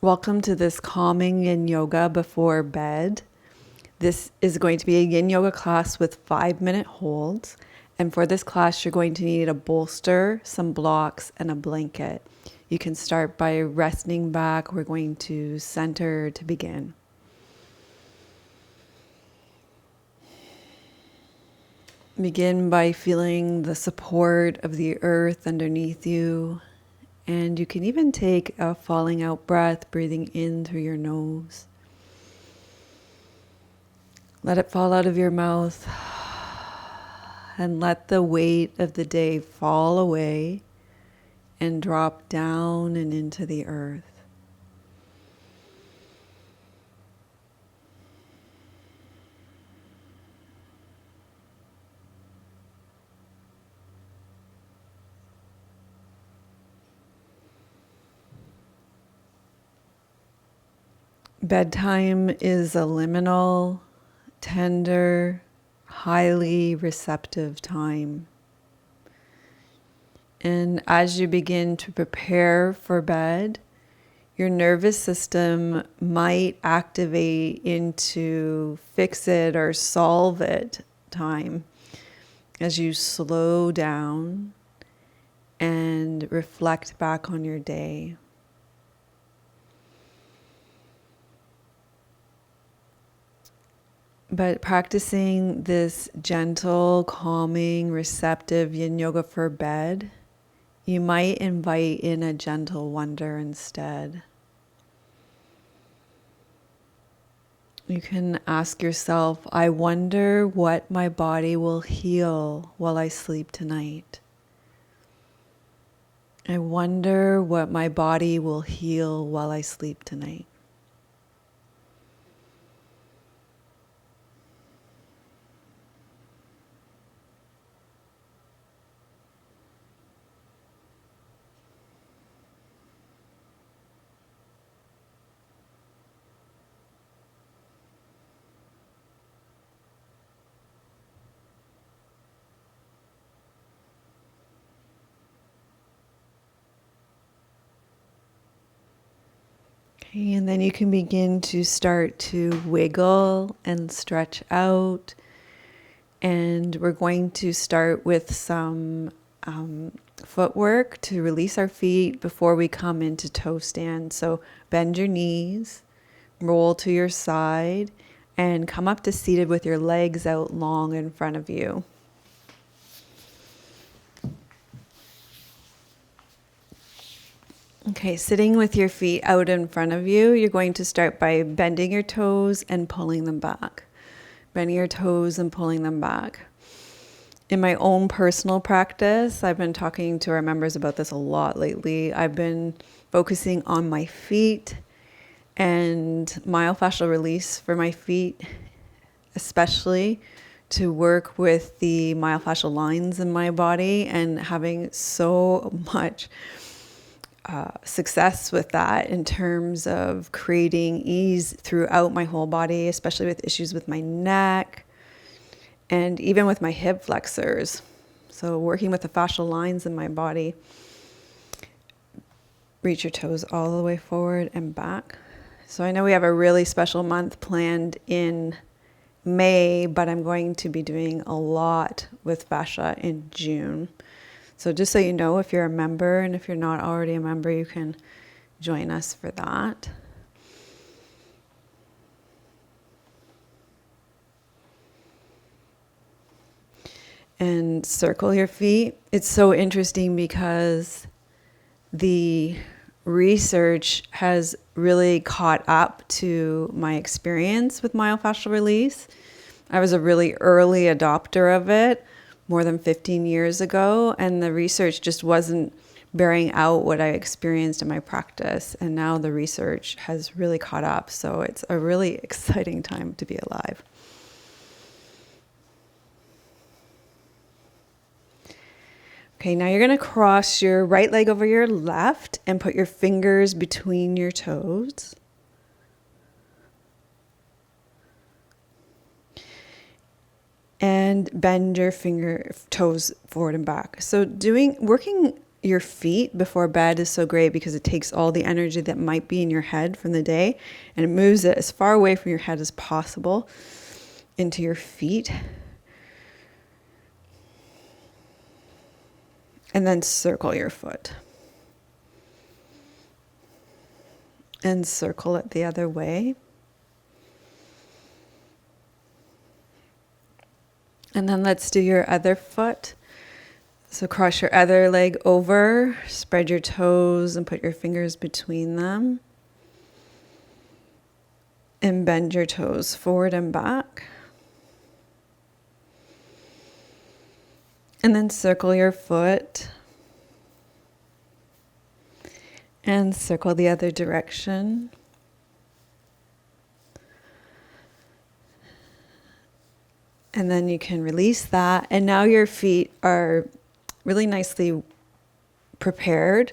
Welcome to this calming yin yoga before bed. This is going to be a yin yoga class with 5-minute holds. And for this class, you're going to need a bolster, some blocks, and a blanket. You can start by resting back. We're going to center to begin. Begin by feeling the support of the earth underneath you. And you can even take a falling out breath, breathing in through your nose. Let it fall out of your mouth and let the weight of the day fall away and drop down and into the earth. Bedtime is a liminal, tender, highly receptive time. And as you begin to prepare for bed, your nervous system might activate into fix it or solve it time as you slow down and reflect back on your day. But practicing this gentle, calming, receptive yin yoga for bed, you might invite in a gentle wonder instead. You can ask yourself, I wonder what my body will heal while I sleep tonight. I wonder what my body will heal while I sleep tonight. Okay, and then you can begin to start to wiggle and stretch out. And we're going to start with some footwork to release our feet before we come into toe stand. So bend your knees, roll to your side, and come up to seated with your legs out long in front of you. Okay, sitting with your feet out in front of you, you're going to start by bending your toes and pulling them back. Bending your toes and pulling them back. In my own personal practice, I've been talking to our members about this a lot lately. I've been focusing on my feet and myofascial release for my feet, especially to work with the myofascial lines in my body, and having so much success with that in terms of creating ease throughout my whole body, especially with issues with my neck and even with my hip flexors. So working with the fascial lines in my body. Reach your toes all the way forward and back. So I know we have a really special month planned in May, but I'm going to be doing a lot with fascia in June. So just so you know, if you're a member, and if you're not already a member, you can join us for that. And circle your feet. It's so interesting because the research has really caught up to my experience with myofascial release. I was a really early adopter of it more than 15 years ago, and the research just wasn't bearing out what I experienced in my practice. And now the research has really caught up. So it's a really exciting time to be alive. Okay, now you're going to cross your right leg over your left and put your fingers between your toes. And bend your toes forward and back. So working your feet before bed is so great because it takes all the energy that might be in your head from the day and it moves it as far away from your head as possible into your feet. And then circle your foot. And circle it the other way. And then let's do your other foot. So cross your other leg over, spread your toes and put your fingers between them. And bend your toes forward and back. And then circle your foot. And circle the other direction. And then you can release that. And now your feet are really nicely prepared.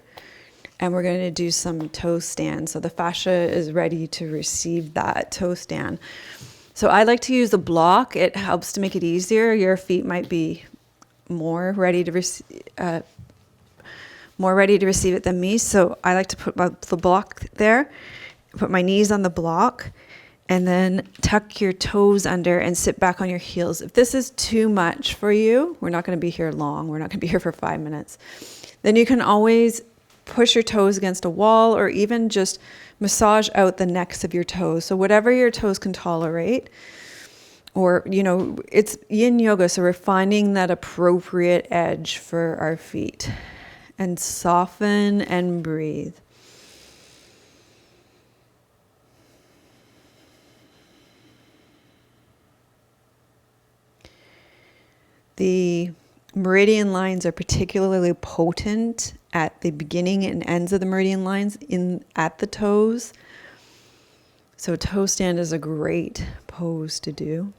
And we're going to do some toe stand. So the fascia is ready to receive that toe stand. So I like to use a block. It helps to make it easier. Your feet might be more ready to receive it than me. So I like to put the block there, put my knees on the block, and then tuck your toes under and sit back on your heels. If this is too much for you, we're not going to be here long. We're not going to be here for 5 minutes. Then you can always push your toes against a wall or even just massage out the necks of your toes. So whatever your toes can tolerate. Or, it's yin yoga, so we're finding that appropriate edge for our feet. And soften and breathe. The meridian lines are particularly potent at the beginning and ends of the meridian lines at the toes. So toe stand is a great pose to do.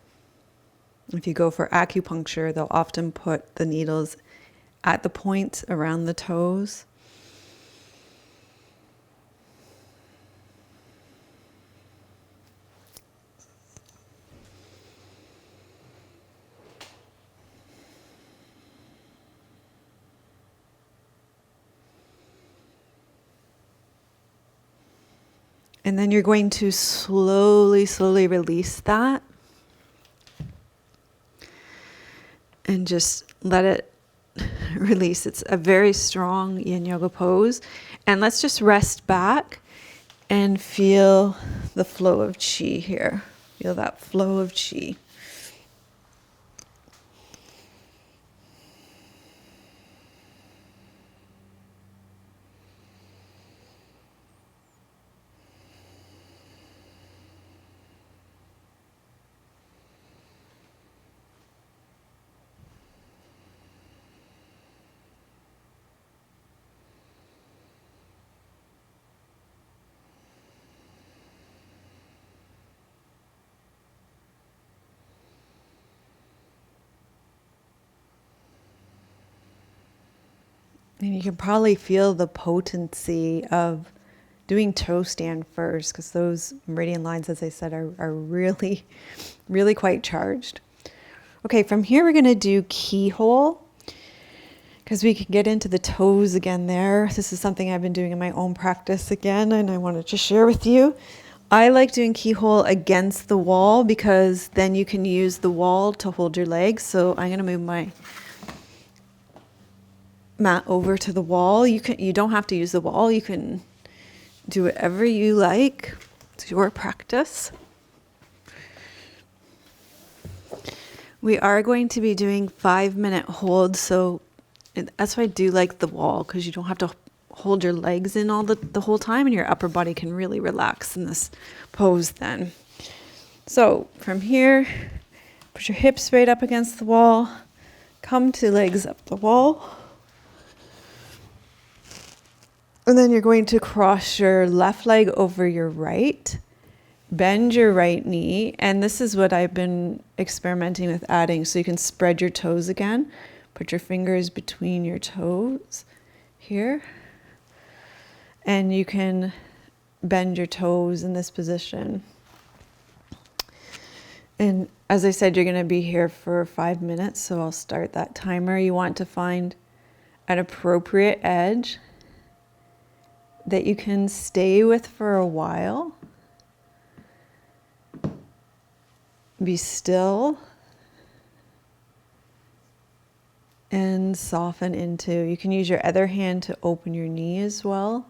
If you go for acupuncture, they'll often put the needles at the points around the toes. And then you're going to slowly, slowly release that. And just let it release. It's a very strong yin yoga pose. And let's just rest back and feel the flow of chi here. Feel that flow of chi. And you can probably feel the potency of doing toe stand first, because those meridian lines, as I said, are really, really quite charged. Okay, from here we're going to do keyhole, because we can get into the toes again there. This is something I've been doing in my own practice again, and I wanted to share with you. I like doing keyhole against the wall, because then you can use the wall to hold your legs. So I'm going to move my mat over to the wall. You don't have to use the wall. You can do whatever you like. It's your practice. We are going to be doing 5-minute holds, so that's why I do like the wall, because you don't have to hold your legs in all the whole time, and your upper body can really relax in this pose then. So from here, put your hips straight up against the wall, come to legs up the wall. And then you're going to cross your left leg over your right, bend your right knee, and this is what I've been experimenting with adding. So you can spread your toes again, put your fingers between your toes here, and you can bend your toes in this position. And as I said, you're going to be here for 5 minutes, so I'll start that timer. You want to find an appropriate edge that you can stay with for a while. Be still and soften into. You can use your other hand to open your knee as well.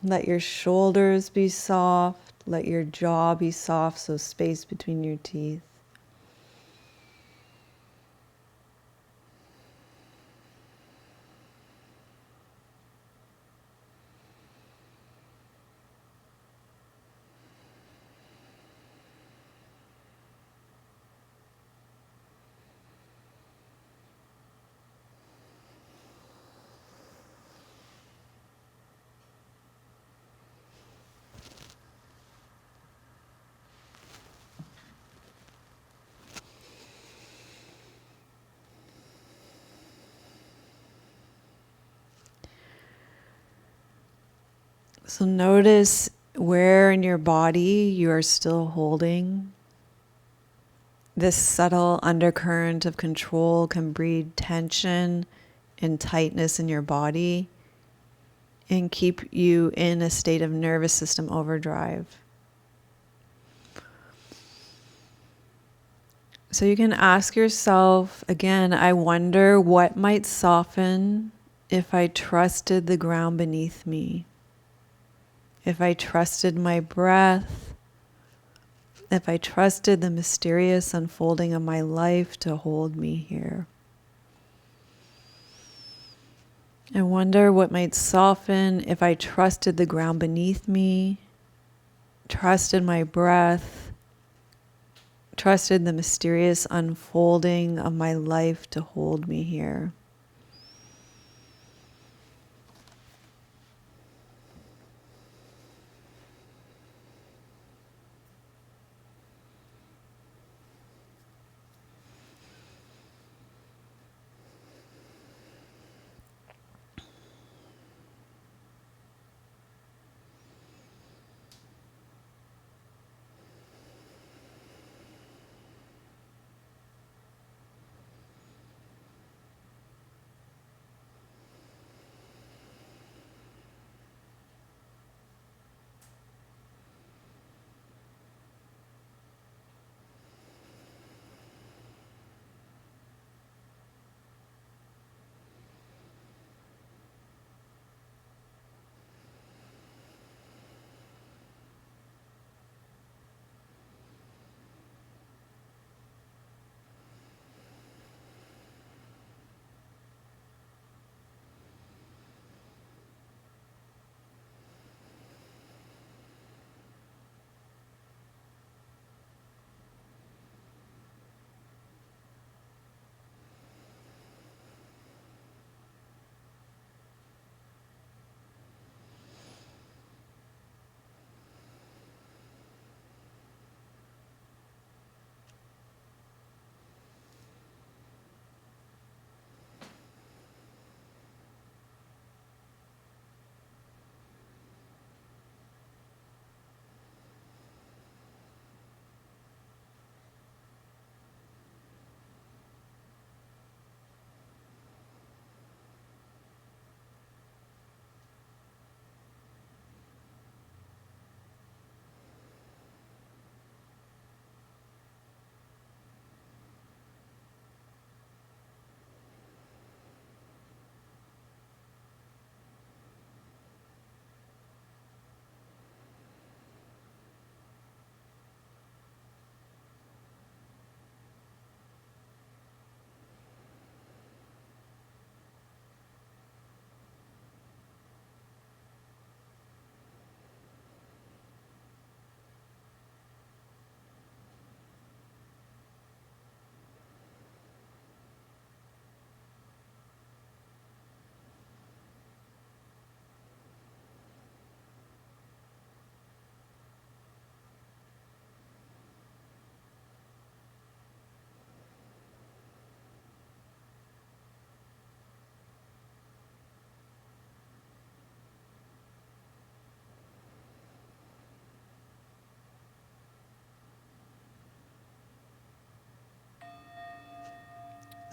Let your shoulders be soft. Let your jaw be soft, so space between your teeth. So notice where in your body you are still holding. This subtle undercurrent of control can breed tension and tightness in your body and keep you in a state of nervous system overdrive. So you can ask yourself, again, I wonder what might soften if I trusted the ground beneath me. If I trusted my breath, if I trusted the mysterious unfolding of my life to hold me here. I wonder what might soften if I trusted the ground beneath me, trusted my breath, trusted the mysterious unfolding of my life to hold me here.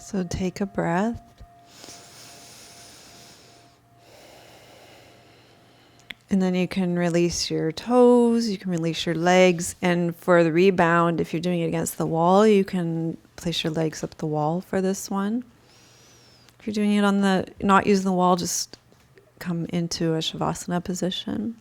So take a breath. And then you can release your toes, you can release your legs. And for the rebound, if you're doing it against the wall, you can place your legs up the wall for this one. If you're doing it on the, not using the wall, just come into a Shavasana position.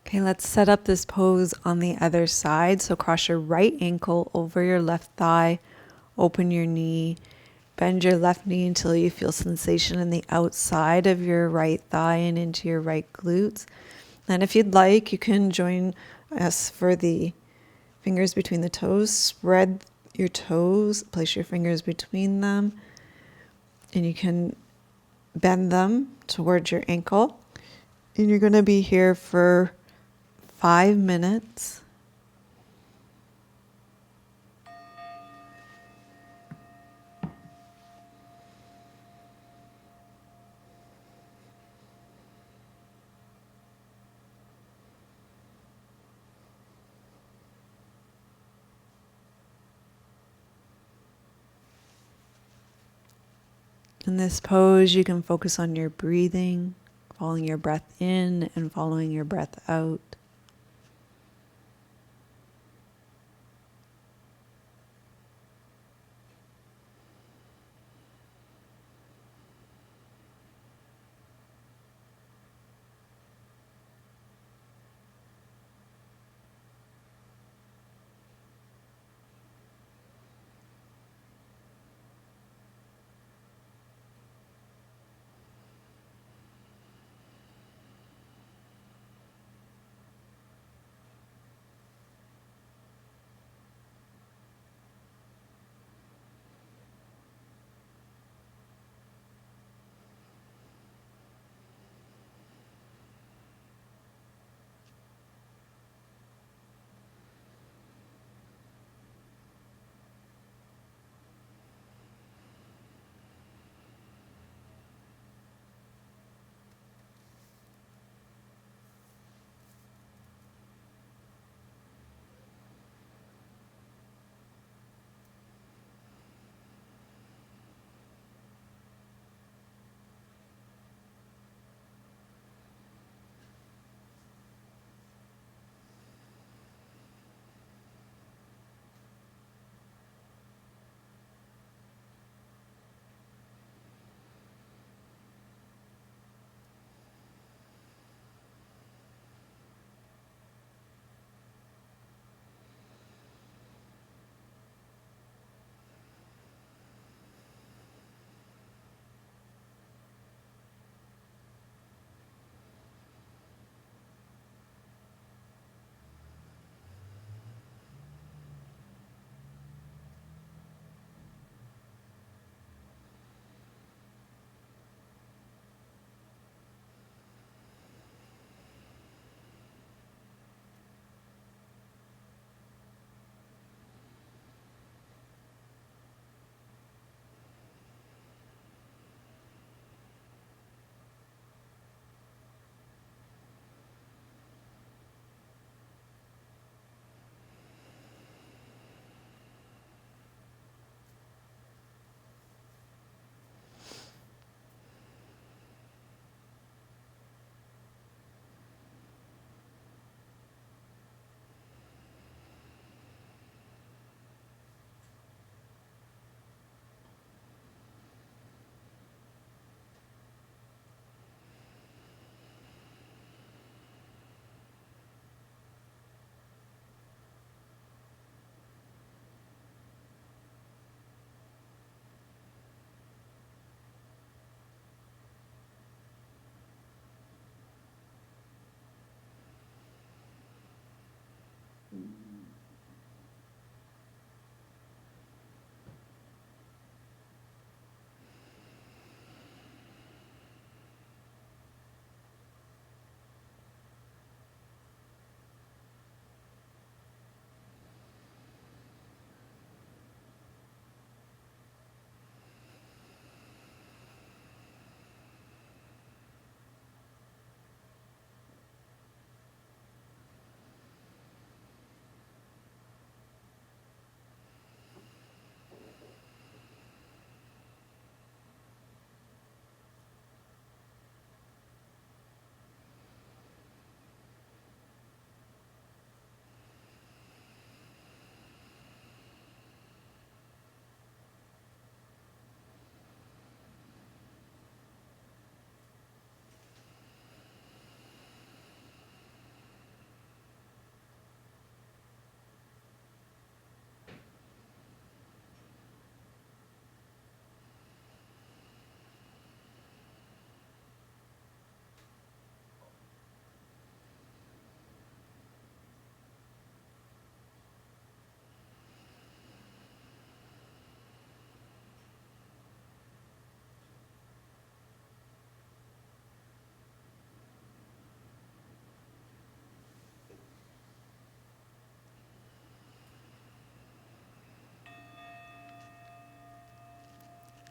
Okay, let's set up this pose on the other side. So cross your right ankle over your left thigh, open your knee, bend your left knee until you feel sensation in the outside of your right thigh and into your right glutes. And if you'd like, you can join us for the fingers between the toes. Spread your toes, place your fingers between them, and you can bend them towards your ankle. And you're going to be here for 5 minutes. In this pose, you can focus on your breathing, following your breath in and following your breath out.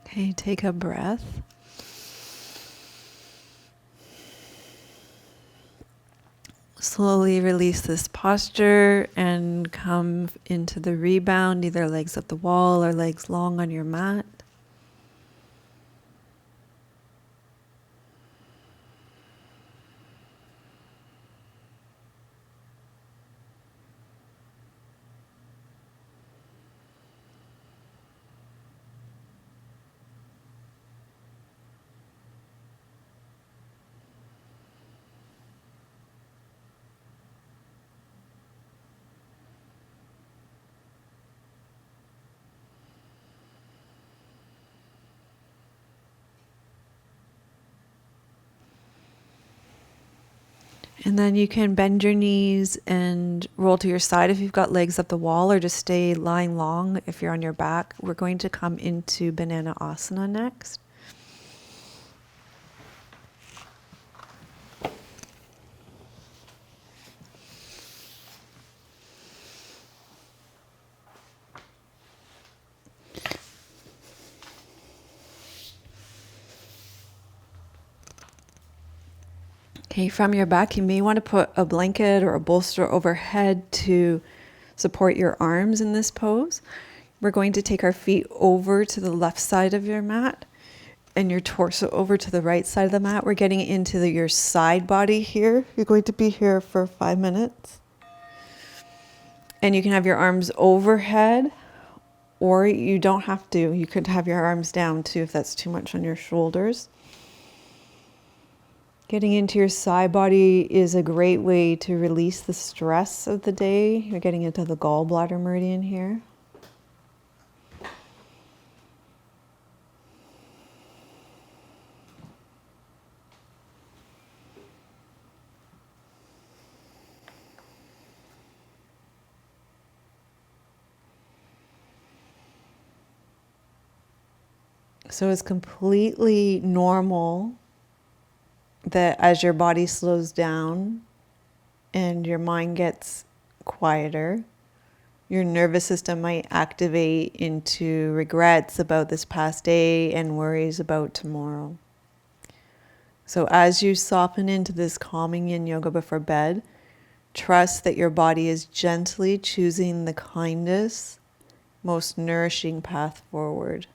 Okay, take a breath. Slowly release this posture and come into the rebound, either legs up the wall or legs long on your mat. And then you can bend your knees and roll to your side if you've got legs up the wall, or just stay lying long if you're on your back. We're going to come into Banana Asana next. Okay, from your back, you may want to put a blanket or a bolster overhead to support your arms in this pose. We're going to take our feet over to the left side of your mat and your torso over to the right side of the mat. We're getting into your side body here. You're going to be here for 5 minutes. And you can have your arms overhead, or you don't have to. You could have your arms down too if that's too much on your shoulders. Getting into your side body is a great way to release the stress of the day. You're getting into the gallbladder meridian here. So it's completely normal that as your body slows down and your mind gets quieter, your nervous system might activate into regrets about this past day and worries about tomorrow. So as you soften into this calming yin yoga before bed, trust that your body is gently choosing the kindest, most nourishing path forward.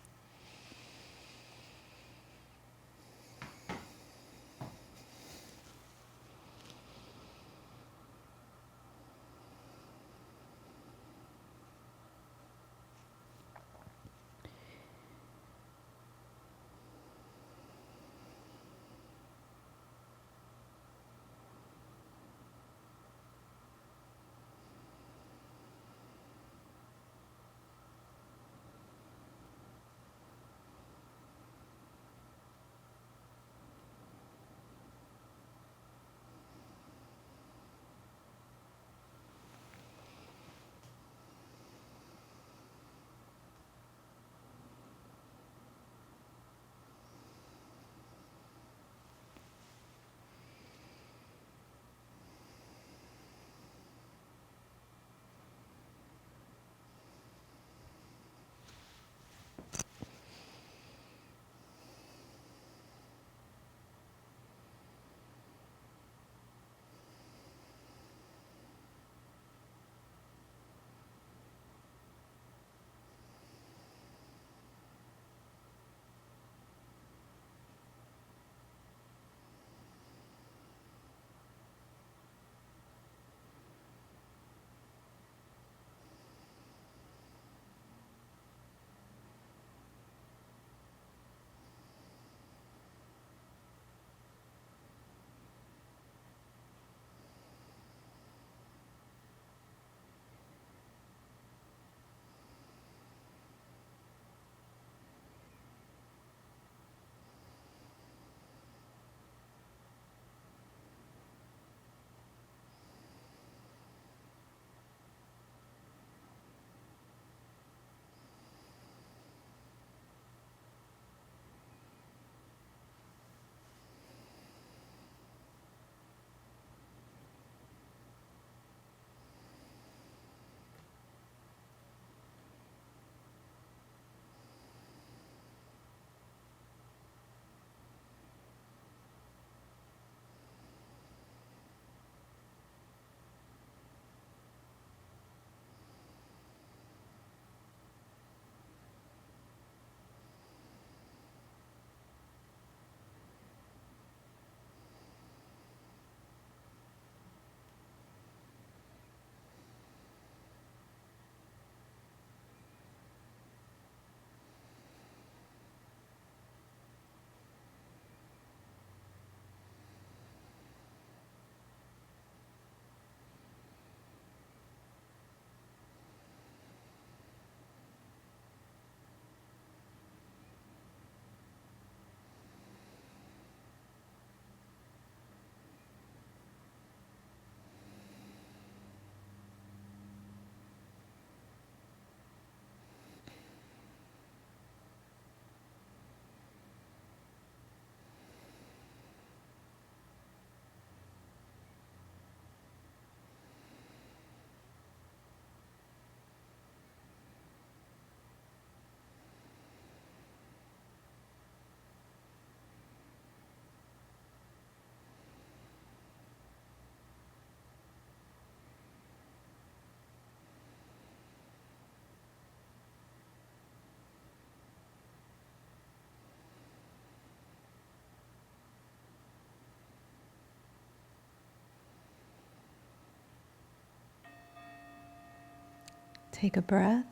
Take a breath.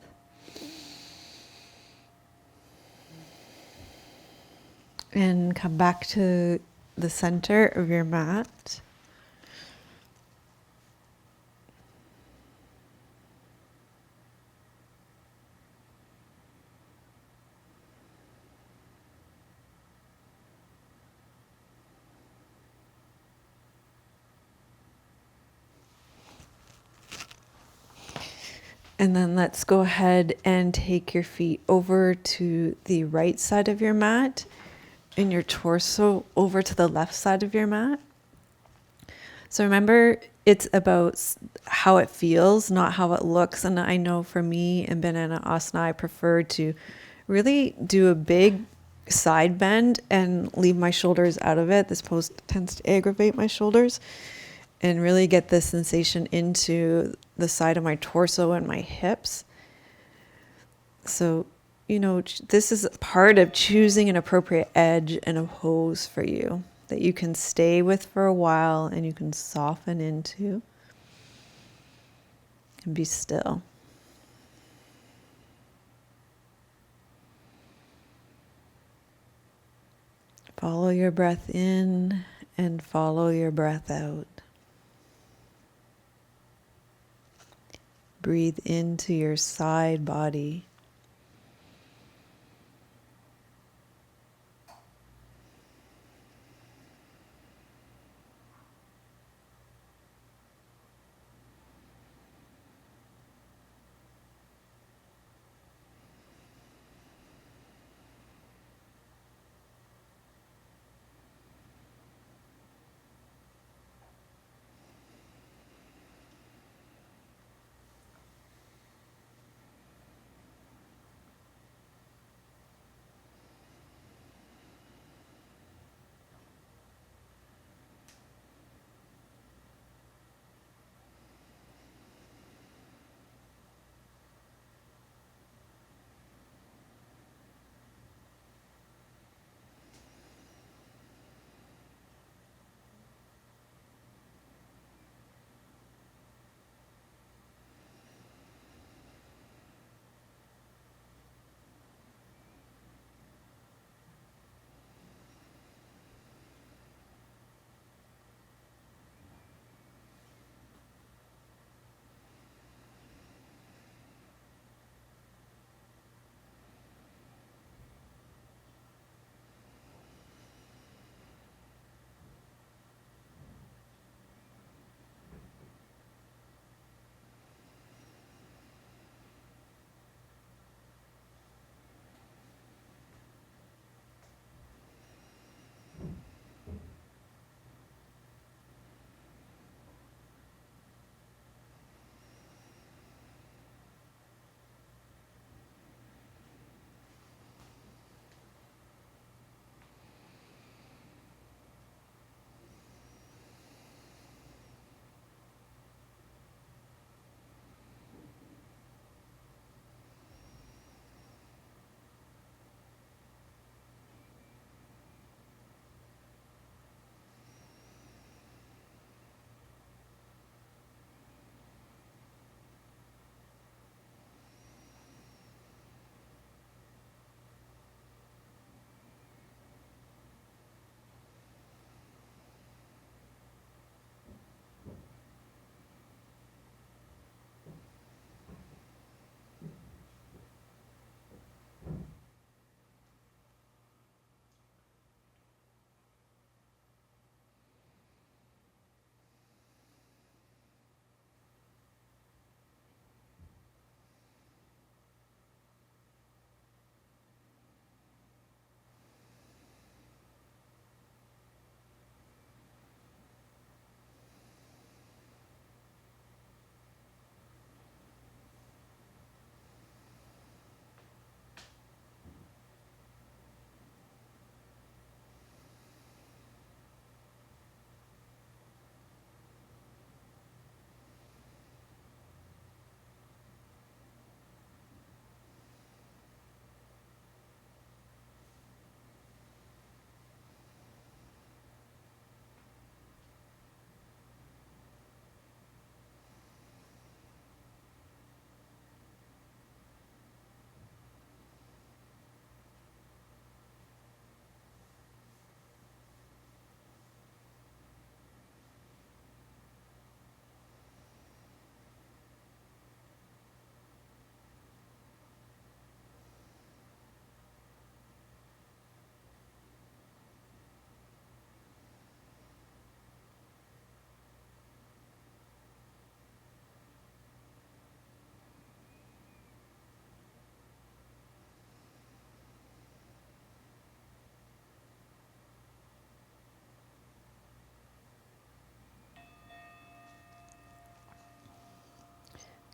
And come back to the center of your mat. And then let's go ahead and take your feet over to the right side of your mat and your torso over to the left side of your mat. So remember, it's about how it feels, not how it looks. And I know for me in Banana Asana, I prefer to really do a big side bend and leave my shoulders out of it. This pose tends to aggravate my shoulders, and really get the sensation into the side of my torso and my hips. So, this is part of choosing an appropriate edge and a pose for you that you can stay with for a while and you can soften into and be still. Follow your breath in and follow your breath out. Breathe into your side body.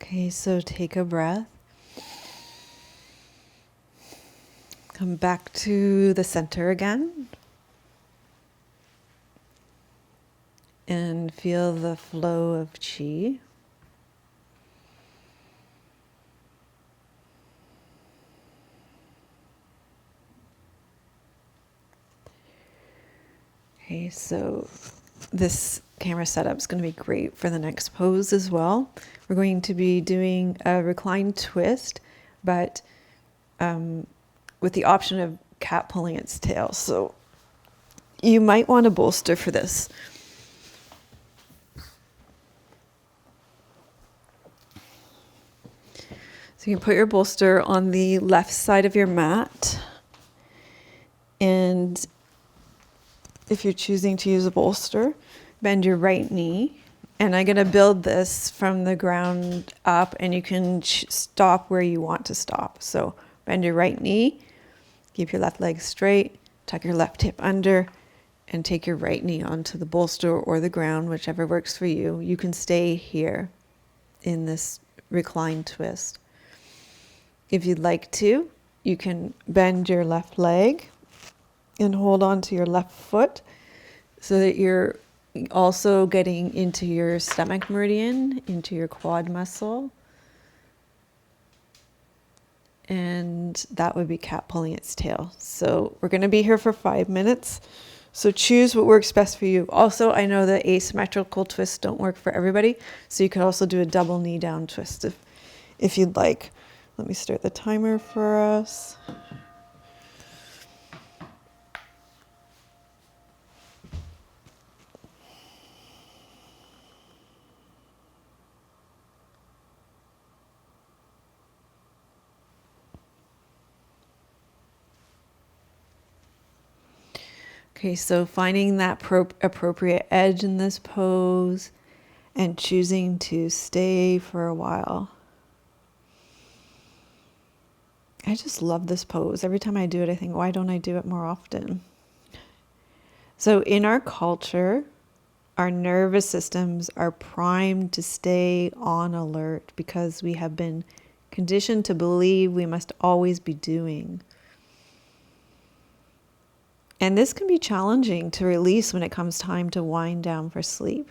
Okay, so take a breath. Come back to the center again. And feel the flow of chi. Okay, so this camera setup is going to be great for the next pose as well. We're going to be doing a reclined twist, but with the option of cat pulling its tail. So you might want a bolster for this. So you can put your bolster on the left side of your mat. And if you're choosing to use a bolster, bend your right knee. And I'm going to build this from the ground up, and you can stop where you want to stop. So bend your right knee, keep your left leg straight, tuck your left hip under, and take your right knee onto the bolster or the ground, whichever works for you. You can stay here in this reclined twist. If you'd like to, you can bend your left leg and hold on to your left foot so that you're also getting into your stomach meridian, into your quad muscle. And that would be cat pulling its tail. So we're going to be here for 5 minutes. So choose what works best for you. Also, I know that asymmetrical twists don't work for everybody. So you could also do a double knee down twist if you'd like. Let me start the timer for us. Okay, so finding that appropriate edge in this pose and choosing to stay for a while. I just love this pose. Every time I do it, I think, why don't I do it more often? So in our culture, our nervous systems are primed to stay on alert because we have been conditioned to believe we must always be doing. And this can be challenging to release when it comes time to wind down for sleep.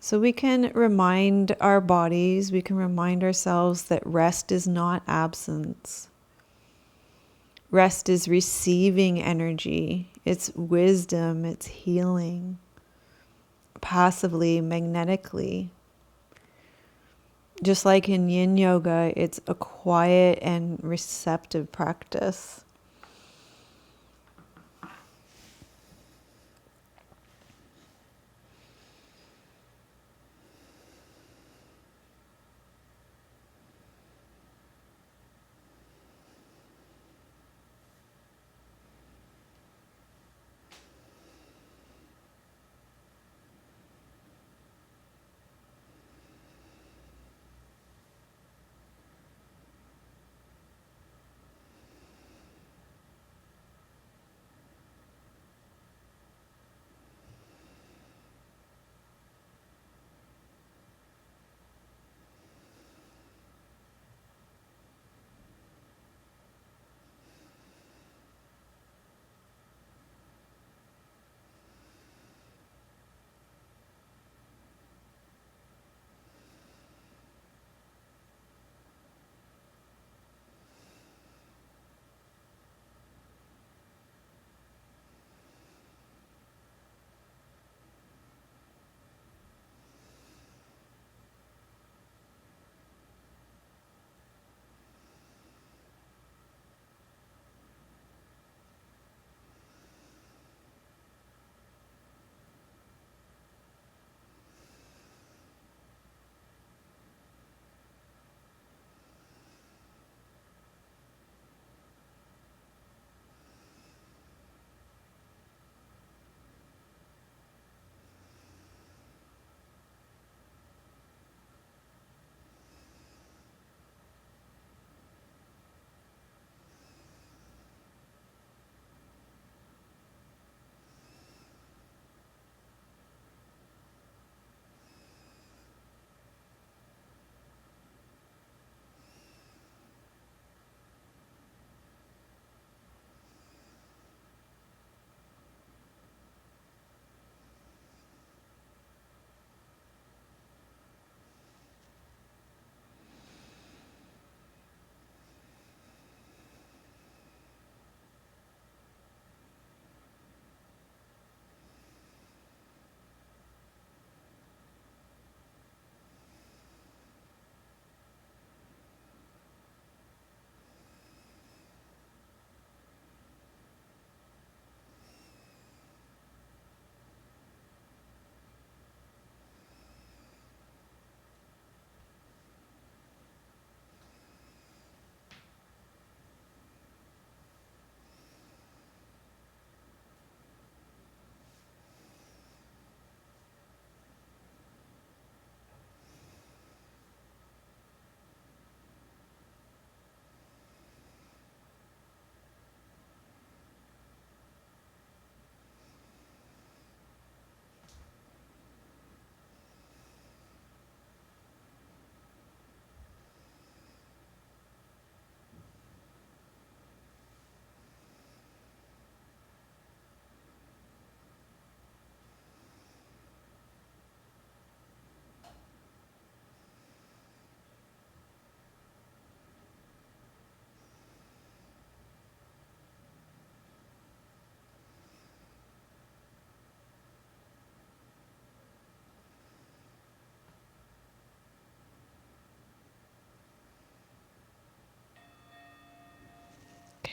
So we can remind our bodies, we can remind ourselves that rest is not absence. Rest is receiving energy, it's wisdom, it's healing, passively, magnetically. Just like in yin yoga, it's a quiet and receptive practice.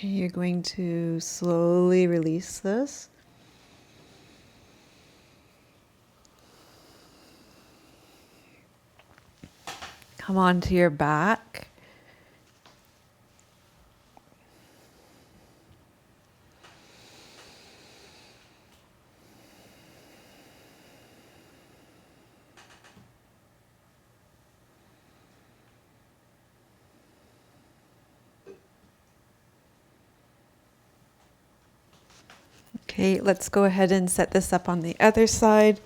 You're going to slowly release this. Come onto your back. Okay, let's go ahead and set this up on the other side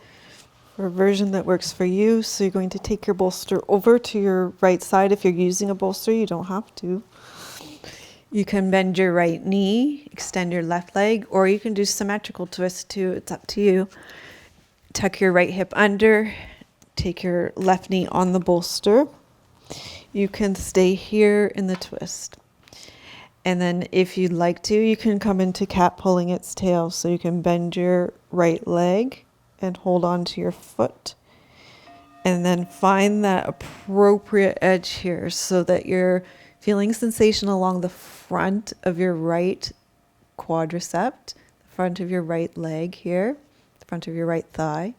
for a version that works for you. So you're going to take your bolster over to your right side. If you're using a bolster, you don't have to. You can bend your right knee, extend your left leg, or you can do symmetrical twist too. It's up to you. Tuck your right hip under, take your left knee on the bolster. You can stay here in the twist. And then if you'd like to, you can come into cat pulling its tail. So you can bend your right leg and hold on to your foot. And then find that appropriate edge here so that you're feeling sensation along the front of your right quadricep, the front of your right leg here, the front of your right thigh.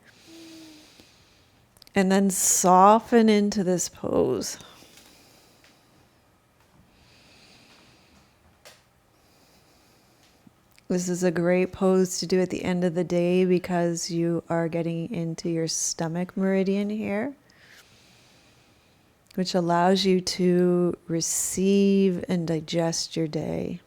And then soften into this pose. This is a great pose to do at the end of the day because you are getting into your stomach meridian here, which allows you to receive and digest your day.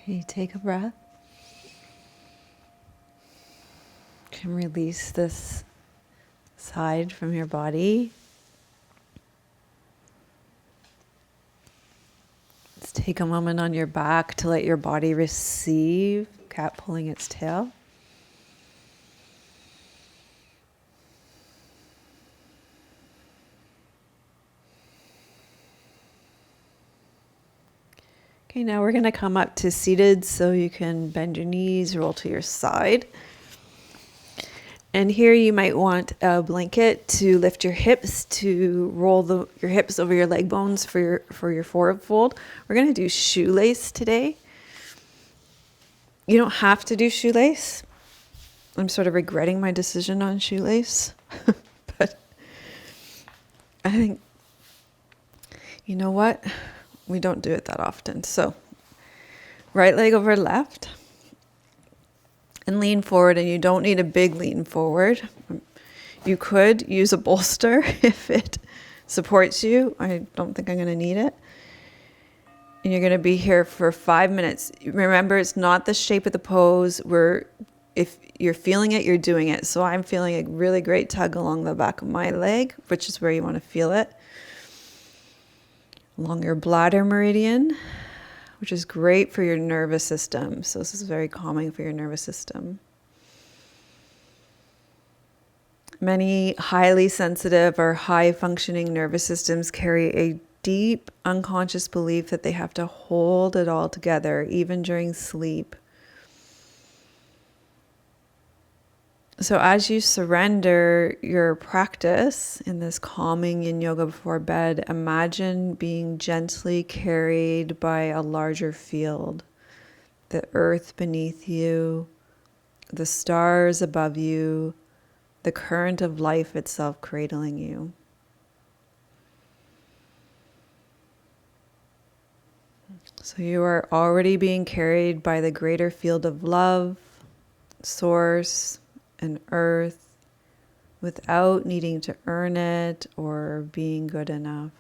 You take a breath. You can release this side from your body. Let's take a moment on your back to let your body receive cat pulling its tail. Okay, now we're going to come up to seated, so you can bend your knees, roll to your side. And here you might want a blanket to lift your hips, to roll your hips over your leg bones for your forward fold. We're going to do shoelace today. You don't have to do shoelace. I'm sort of regretting my decision on shoelace. But I think, you know what? We don't do it that often. So right leg over left. And lean forward, and you don't need a big lean forward. You could use a bolster if it supports you. I don't think I'm going to need it. And you're going to be here for 5 minutes. Remember, it's not the shape of the pose. If you're feeling it, you're doing it. So I'm feeling a really great tug along the back of my leg, which is where you want to feel it. Along your bladder meridian, which is great for your nervous system. So this is very calming for your nervous system. Many highly sensitive or high functioning nervous systems carry a deep unconscious belief that they have to hold it all together, even during sleep. So as you surrender your practice in this calming yin yoga before bed, imagine being gently carried by a larger field. The earth beneath you, the stars above you, the current of life itself cradling you. So you are already being carried by the greater field of love, source, and earth without needing to earn it or being good enough.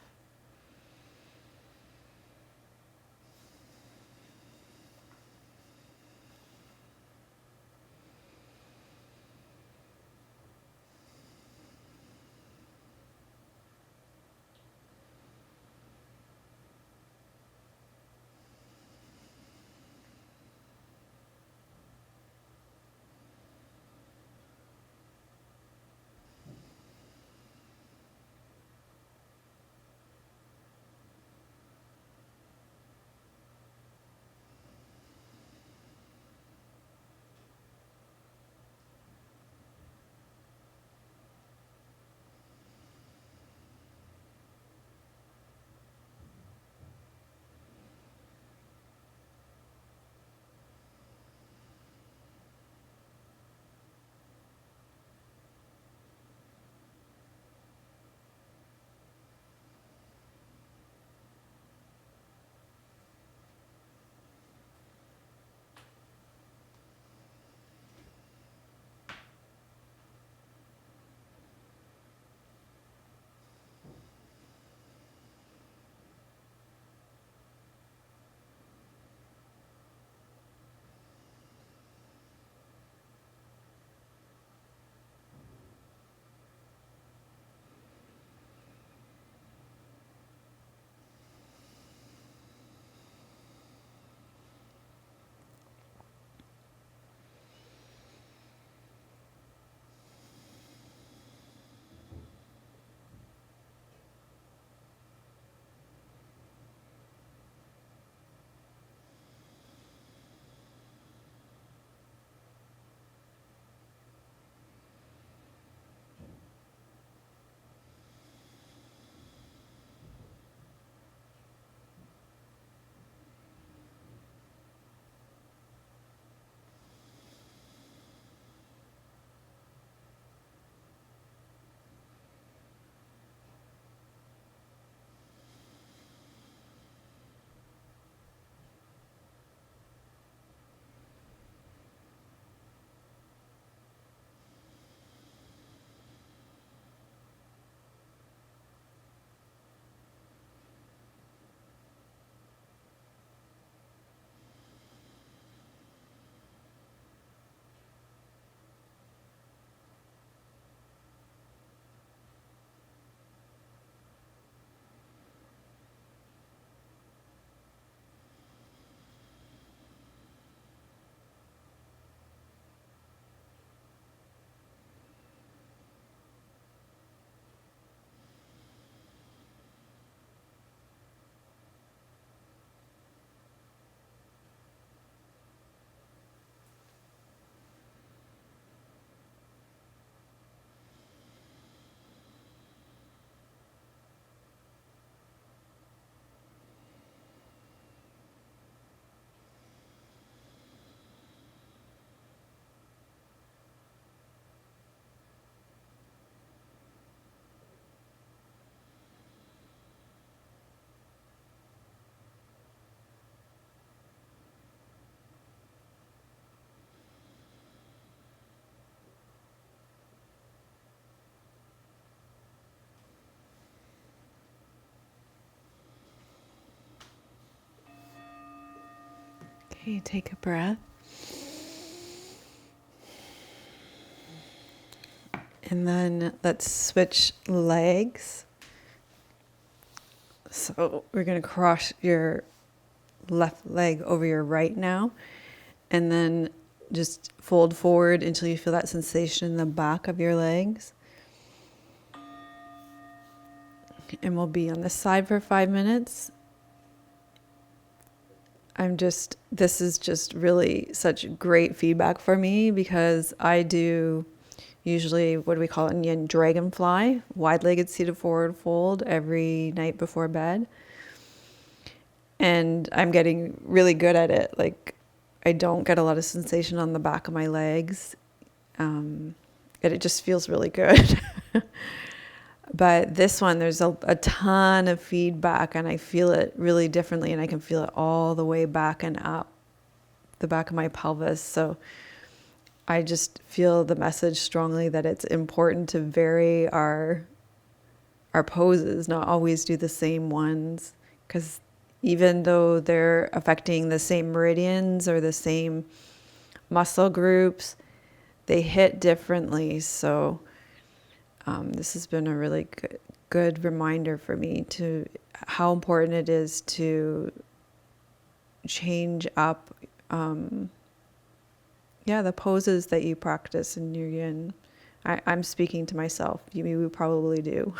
Okay, take a breath. And then let's switch legs. So we're going to cross your left leg over your right now. And then just fold forward until you feel that sensation in the back of your legs. And we'll be on this side for 5 minutes. This is just really such great feedback for me because I do usually, what do we call it in yin? Dragonfly, wide-legged seated forward fold every night before bed. And I'm getting really good at it. Like, I don't get a lot of sensation on the back of my legs. And it just feels really good. But this one, there's a ton of feedback and I feel it really differently, and I can feel it all the way back and up the back of my pelvis. So I just feel the message strongly that it's important to vary our poses, not always do the same ones, because even though they're affecting the same meridians or the same muscle groups, they hit differently. So this has been a really good reminder for me to how important it is to change up the poses that you practice in your yin. I'm speaking to myself. You probably do.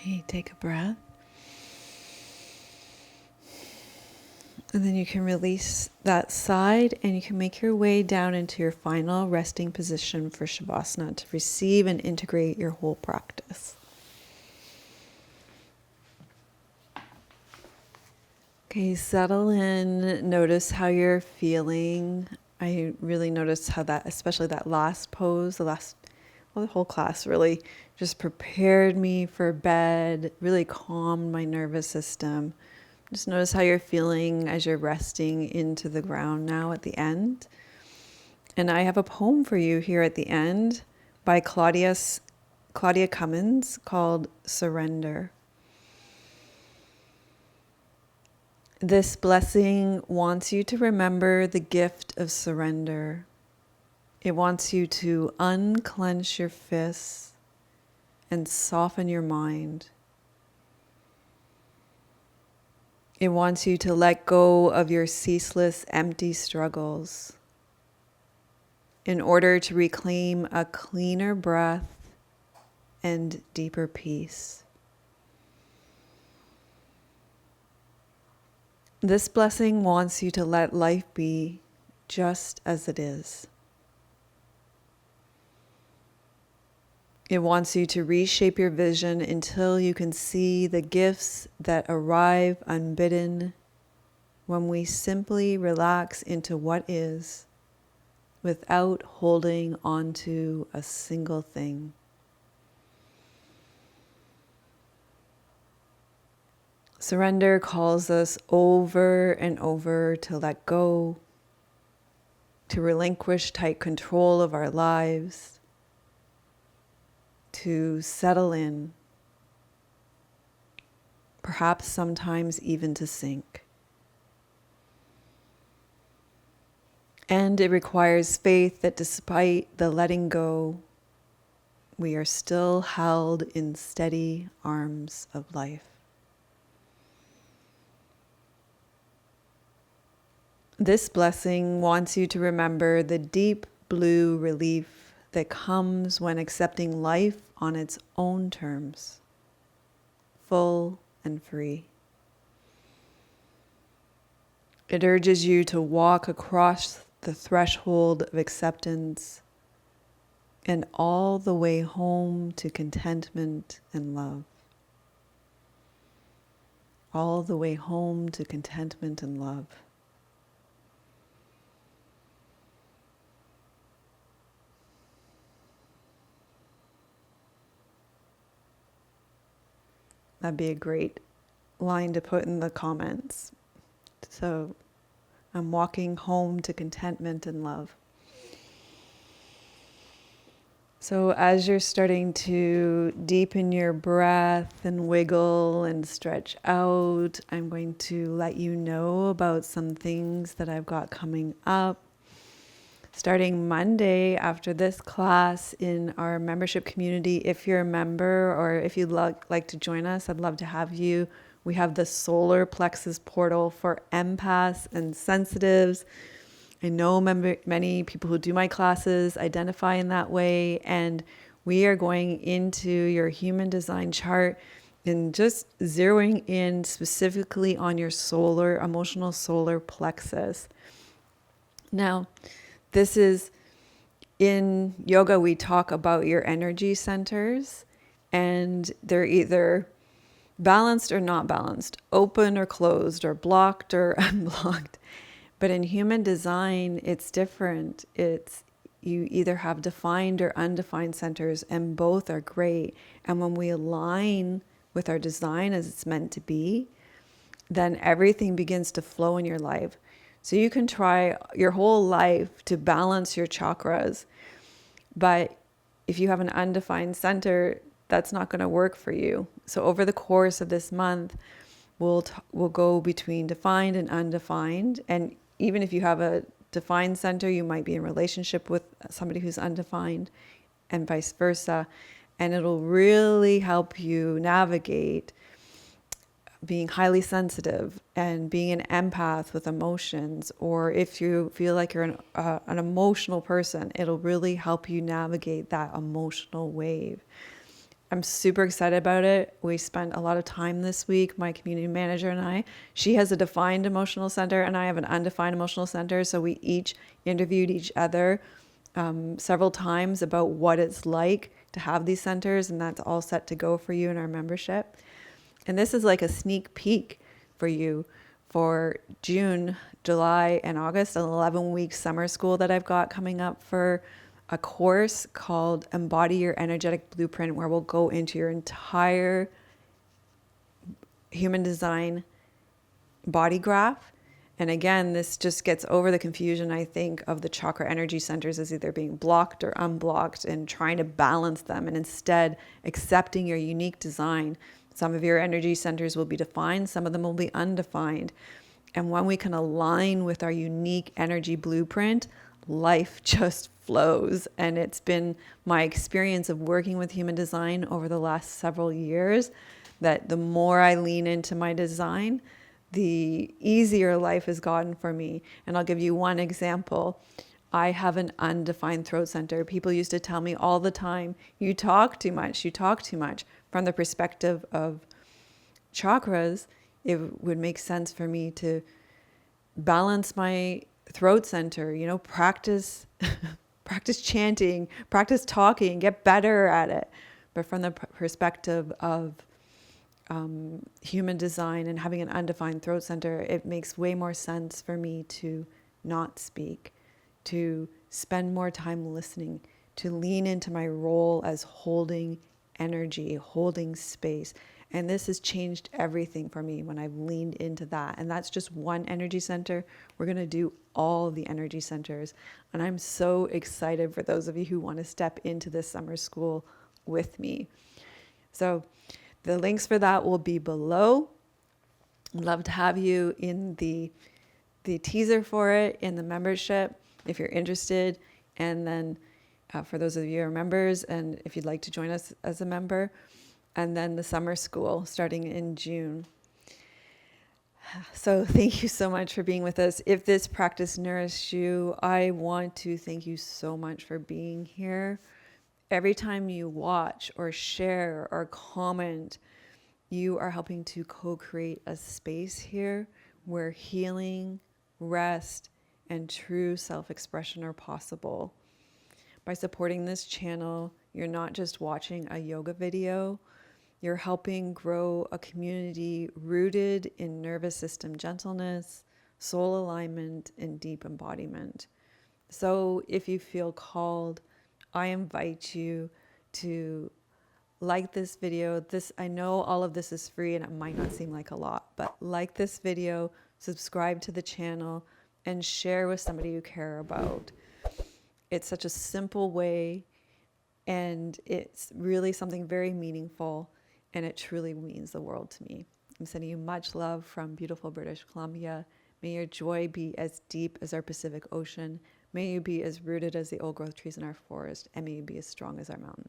Okay, take a breath. And then you can release that side and you can make your way down into your final resting position for Shavasana to receive and integrate your whole practice. Okay, settle in. Notice how you're feeling. I really noticed how that, especially that last pose, the whole class really just prepared me for bed, really calmed my nervous system. Just notice how you're feeling as you're resting into the ground now at the end. And I have a poem for you here at the end by Claudia Cummins called Surrender. This blessing wants you to remember the gift of surrender. It wants you to unclench your fists and soften your mind. It wants you to let go of your ceaseless, empty struggles in order to reclaim a cleaner breath and deeper peace. This blessing wants you to let life be just as it is. It wants you to reshape your vision until you can see the gifts that arrive unbidden when we simply relax into what is without holding on to a single thing. Surrender calls us over and over to let go, to relinquish tight control of our lives, to settle in, perhaps sometimes even to sink. And it requires faith that despite the letting go, we are still held in steady arms of life. This blessing wants you to remember the deep blue relief that comes when accepting life on its own terms, full and free. It urges you to walk across the threshold of acceptance and all the way home to contentment and love. All the way home to contentment and love. That'd be a great line to put in the comments. So I'm walking home to contentment and love. So as you're starting to deepen your breath and wiggle and stretch out, I'm going to let you know about some things that I've got coming up. Starting Monday after this class in our membership community, if you're a member or if you'd like to join us, I'd love to have you. We have the solar plexus portal for empaths and sensitives. I know many people who do my classes identify in that way, and we are going into your human design chart and just zeroing in specifically on your emotional solar plexus. Now, this is, in yoga, we talk about your energy centers, and they're either balanced or not balanced, open or closed, or blocked or unblocked. But in human design, it's different. You either have defined or undefined centers, and both are great. And when we align with our design as it's meant to be, then everything begins to flow in your life. So you can try your whole life to balance your chakras, but if you have an undefined center, that's not going to work for you. So over the course of this month, we'll go between defined and undefined. And even if you have a defined center, you might be in relationship with somebody who's undefined, and vice versa. And it'll really help you navigate being highly sensitive and being an empath with emotions, or if you feel like you're an emotional person, it'll really help you navigate that emotional wave. I'm super excited about it. We spent a lot of time this week, my community manager and I. She has a defined emotional center and I have an undefined emotional center. So we each interviewed each other several times about what it's like to have these centers, and that's all set to go for you in our membership. And this is like a sneak peek for you for June, July, and August, an 11-week summer school that I've got coming up for a course called Embody Your Energetic Blueprint, where we'll go into your entire human design body graph. And again, this just gets over the confusion, I think, of the chakra energy centers as either being blocked or unblocked and trying to balance them, and instead accepting your unique design. Some of your energy centers will be defined, some of them will be undefined. And when we can align with our unique energy blueprint, life just flows. And it's been my experience of working with human design over the last several years that the more I lean into my design, the easier life has gotten for me. And I'll give you one example. I have an undefined throat center. People used to tell me all the time, you talk too much, you talk too much. From the perspective of chakras, it would make sense for me to balance my throat center, practice practice chanting, practice talking, get better at it. But from the perspective of human design and having an undefined throat center, it makes way more sense for me to not speak, to spend more time listening, to lean into my role as holding energy, holding space. And this has changed everything for me when I've leaned into that. And that's just one energy center. We're going to do all the energy centers. And I'm so excited for those of you who want to step into this summer school with me. So the links for that will be below. I'd love to have you in the teaser for it, in the membership, if you're interested. And then for those of you who are members, and if you'd like to join us as a member, and then the summer school starting in June. So thank you so much for being with us. If this practice nourished you, I want to thank you so much for being here. Every time you watch or share or comment, you are helping to co-create a space here where healing, rest, and true self-expression are possible. By supporting this channel, you're not just watching a yoga video, you're helping grow a community rooted in nervous system gentleness, soul alignment, and deep embodiment. So if you feel called, I invite you to like this video. I know all of this is free and it might not seem like a lot, but like this video, subscribe to the channel, and share with somebody you care about. It's such a simple way, and it's really something very meaningful, and it truly means the world to me. I'm sending you much love from beautiful British Columbia. May your joy be as deep as our Pacific Ocean. May you be as rooted as the old growth trees in our forest, and may you be as strong as our mountain.